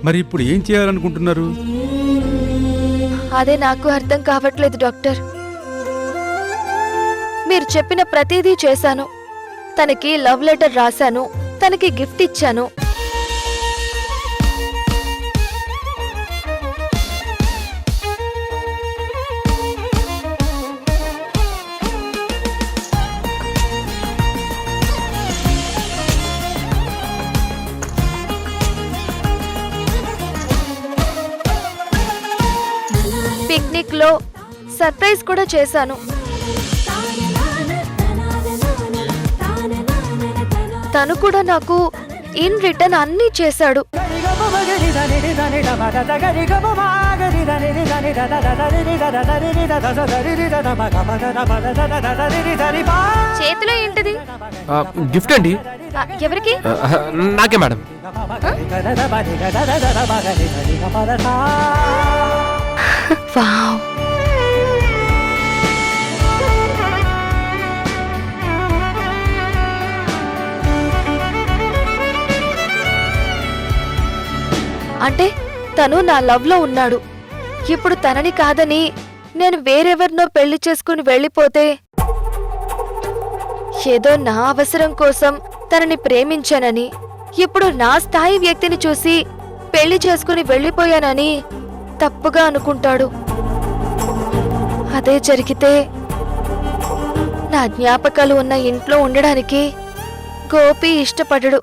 మరి ఇప్పుడు ఏం చేయాలనుకుంటున్నారు? అదే నాకు అర్థం కావట్లేదు డాక్టర్. మీరు చెప్పిన ప్రతిదీ చేశాను. తనకి లవ్ లెటర్ రాశాను, తనకి గిఫ్ట్ ఇచ్చాను. పిక్నిక్ లో సర్ప్రైజ్ కూడా చేశాను. తను కూడా నాకు ఇన్ రిటర్న్ అన్నీ చేశాడు. చేతిలో ఏంటిది? గిఫ్ట్ అండి. ఎవరికి? నాకే మేడం. వావ్, అంటే తను నా లవ్ లో ఉన్నాడు. ఇప్పుడు తనని కాదని నేను వేరెవరినో పెళ్లి చేసుకుని వెళ్ళిపోతే, ఏదో నా అవసరం కోసం తనని ప్రేమించానని, ఇప్పుడు నా స్థాయి వ్యక్తిని చూసి పెళ్లి చేసుకుని వెళ్ళిపోయానని తప్పుగా అనుకుంటాడు. అదే జరిగితే నా జ్ఞాపకాలు ఉన్న ఇంట్లో ఉండడానికి గోపి ఇష్టపడడు.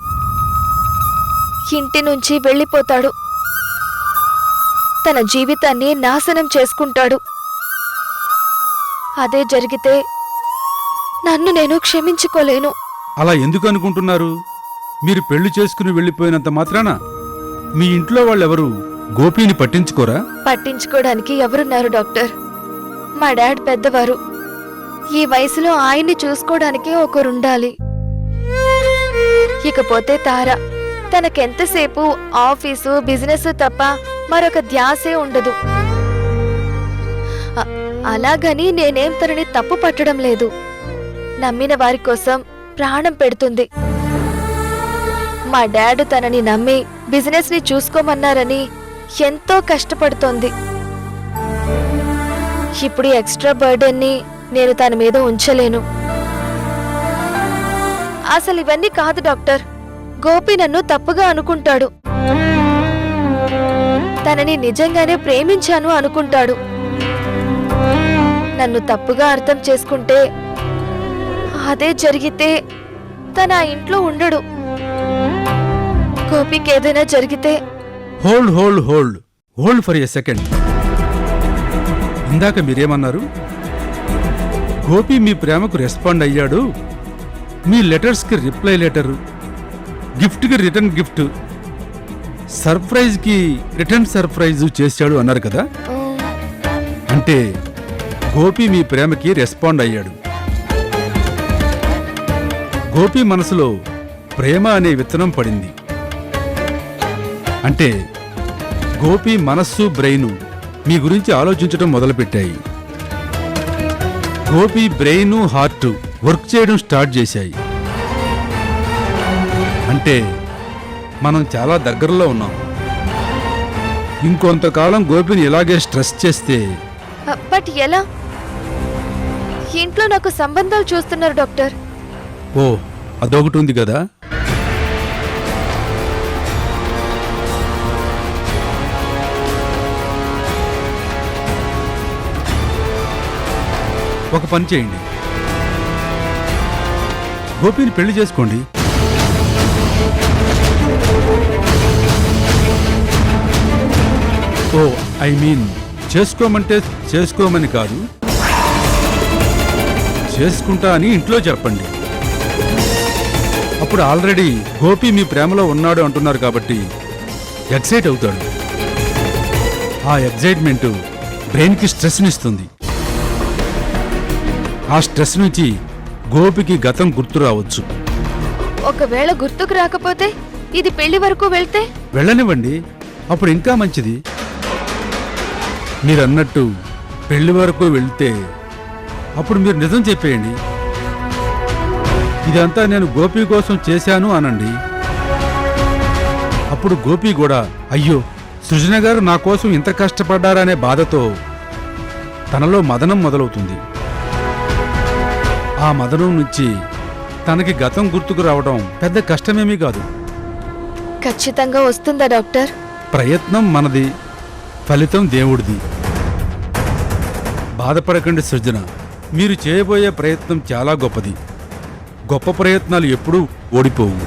ఇంటి నుంచి వెళ్ళిపోతాడు. తన జీవితాన్ని నాశనం చేసుకుంటాడు. అదే జరిగితే నన్ను నేను క్షమించుకోలేను. అలా ఎందుకు అనుకుంటున్నారు? మీరు పెళ్లి చేసుకుని వెళ్ళిపోయినంత మాత్రాన మీ ఇంట్లో వాళ్ళెవరు గోపిని పట్టించుకోరా? పట్టించుకోవడానికి ఎవరున్నారు డాక్టర్? మా డాడ్ పెద్దవారు. ఈ వయసులో ఆయన్ని చూసుకోవడానికి ఒకరుండాలి. ఇకపోతే తార, తనకెంతసేపు ఆఫీసు బిజినెస్ తప్ప మరొక ధ్యాసే ఉండదు. అలాగని నేనేం తనని తప్పు పట్టడం లేదు. నమ్మిన వారి కోసం ప్రాణం పెడుతుంది. మా డాడ్ తనని నమ్మి బిజినెస్ ని చూసుకోమన్నారని ఎంతో కష్టపడుతోంది. ఇప్పుడు ఎక్స్ట్రా బర్డెన్ ని నేను తన మీద ఉంచలేను. అసలు ఇవన్నీ కాదు డాక్టర్. గోపి నన్ను తప్పుగా అనుకుంటాడు. తనని నిజంగానే ప్రేమించాను అనుకుంటాడు. నన్ను తప్పుగా అర్థం చేసుకుంటే, అదే జరిగితే తన ఆ ఇంట్లో ఉండడు. గోపికి ఏదైనా జరిగితే... hold hold hold hold for a second. ఇందాక మీరేమన్నారు? గోపి మీ ప్రేమకు రెస్పాండ్ అయ్యాడు, మీ లెటర్స్కి రిప్లై లెటరు, గిఫ్ట్కి రిటర్న్ గిఫ్ట్, సర్ప్రైజ్కి రిటర్న్ సర్ప్రైజ్ చేశాడు అన్నారు కదా. అంటే గోపి మీ ప్రేమకి రెస్పాండ్ అయ్యాడు. గోపి మనసులో ప్రేమ అనే విత్తనం పడింది. అంటే గోపి మనస్సు బ్రెయిన్ మీ గురించి ఆలోచించడం మొదలుపెట్టాయి. గోపి బ్రెయిన్ హార్ట్ వర్క్ చేయడం స్టార్ట్ చేశాయి. అంటే మనం చాలా దగ్గరలో ఉన్నాం. ఇంకొంతకాలం గోపిని ఇలాగే స్ట్రెస్ చేస్తే... బట్ ఎలా? ఇంట్లో నాకు సంబంధాలు చూస్తున్నారు డాక్టర్. ఓ, అదొకటి ఉంది కదా. ఒక పని చేయండి, గోపిని పెళ్లి చేసుకోండి. ఓ, ఐ మీన్ చేసుకోమంటే చేసుకోమని కాదు, చేసుకుంటా అని ఇంట్లో చెప్పండి. అప్పుడు ఆల్రెడీ గోపి మీ ప్రేమలో ఉన్నాడు అంటున్నారు కాబట్టి ఎక్సైట్ అవుతాడు. ఆ ఎక్సైట్మెంట్ బ్రెయిన్కి స్ట్రెస్నిస్తుంది. ఆ స్ట్రెస్ నుంచి గోపికి గతం గుర్తు రావచ్చు. ఒకవేళ గుర్తుకు రాకపోతే, ఇది పెళ్లి వరకు వెళ్తే? వెళ్ళనివ్వండి, అప్పుడు ఇంకా మంచిది. మీరన్నట్టు పెళ్లి వరకు వెళ్తే అప్పుడు మీరు నిజం చెప్పేయండి. ఇదంతా నేను గోపి కోసం చేశాను అనండి. అప్పుడు గోపి కూడా అయ్యో సృజన గారు నా కోసం ఇంత కష్టపడ్డారనే బాధతో తనలో మదనం మొదలవుతుంది. ఆ మదనం నుంచి తనకి గతం గుర్తుకు రావడం పెద్ద కష్టమేమీ కాదు. ఖచ్చితంగా వస్తుందా డాక్టర్? ప్రయత్నం మనది, ఫలితం దేవుడిది. బాధపడకండి సృజన, మీరు చేయబోయే ప్రయత్నం చాలా గొప్పది. గొప్ప ప్రయత్నాలు ఎప్పుడూ ఓడిపోవు.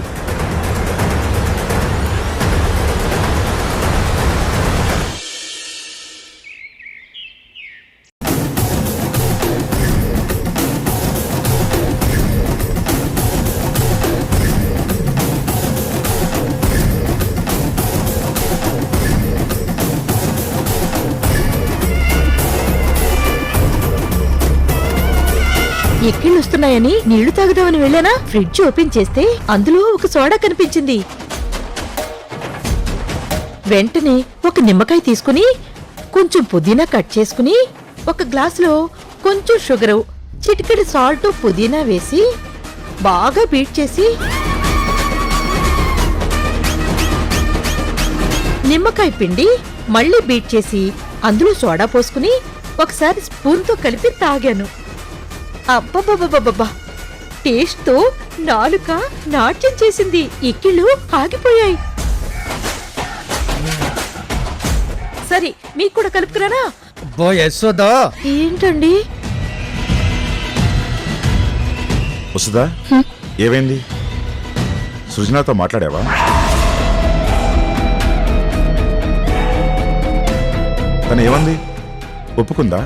ఎక్కిళ్ళు వస్తున్నాయని నీళ్లు తాగుదామని వెళ్ళానా, ఫ్రిడ్జ్ ఓపెన్ చేస్తే అందులో ఒక సోడా కనిపించింది. వెంటనే ఒక నిమ్మకాయ తీసుకుని కొంచెం పుదీనా కట్ చేసుకుని ఒక గ్లాసులో కొంచెం షుగరు, చిటికెడు సాల్ట్, పుదీనా వేసి బాగా బీట్ చేసి నిమ్మకాయ పిండి మళ్ళీ బీట్ చేసి అందులో సోడా పోసుకుని ఒకసారి స్పూన్తో కలిపి తాగాను. అబ్బబ్బబ్బబ్బబ్బా! టేస్ట్తో నాలుక నాట్యం చేసింది. ఎక్కిళ్ళు ఆగిపోయాయి. సరే, మీకు కూడా కలుపుకురానా? ఏంటండి? వసుదా, ఏమైంది? సృజనతో మాట్లాడావా? తను ఏమంది? ఒప్పుకుందా?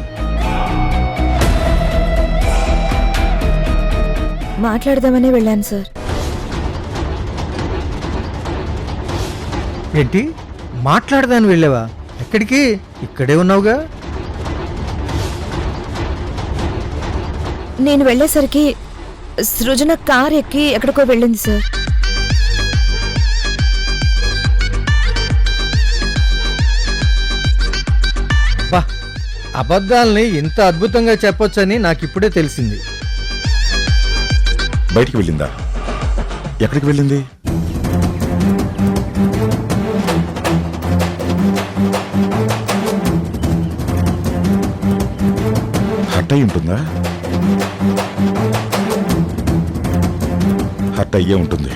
మాట్లాడదామనే వెళ్ళాను సార్. ఏంటి మాట్లాడదాని వెళ్ళావా? ఎక్కడికి? ఇక్కడే ఉన్నావుగా. నేను వెళ్ళేసరికి సృజన కార్ ఎక్కి ఎక్కడికో వెళ్ళింది సార్. బా, అబద్ధాల్ని ఇంత అద్భుతంగా చెప్పొచ్చని నాకిప్పుడే తెలిసింది. బయటికి వెళ్ళిందా? ఎక్కడికి వెళ్ళింది? హర్ట్ అయి ఉంటుందా? హర్ట్ అయ్యే ఉంటుంది.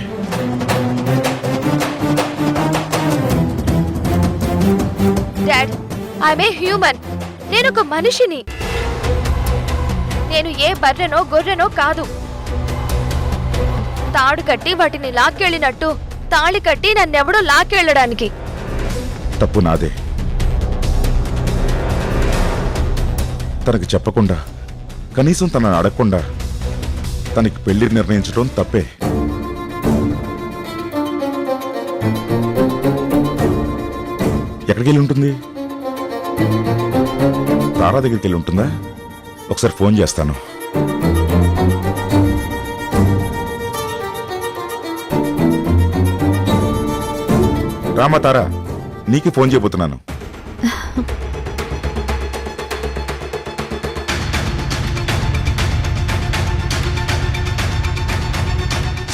Dad, I'm a human. నేను ఒక మనిషిని. నేను ఏ బర్రెనో గొర్రెనో కాదు. తాడు కట్టి వాటిని లాక్కెళ్ళినట్టు తాళి కట్టి నన్నెవడో లాక్కెళ్ళడానికి. తప్పు నాదే. తనకి చెప్పకుండా, కనీసం తనని అడగకుండా తనకి పెళ్లి నిర్ణయించడం తప్పే. ఎక్కడికి వెళ్ళి ఉంటుంది? తారా దగ్గరికి వెళ్ళి ఉంటుందా? ఒకసారి ఫోన్ చేస్తాను. రామా తారా, నీకు ఫోన్ చేయబోతున్నాను.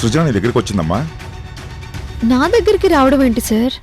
సృజన నీ దగ్గరికి వచ్చిందమ్మా. నా దగ్గరికి రావడం ఏంటి సార్?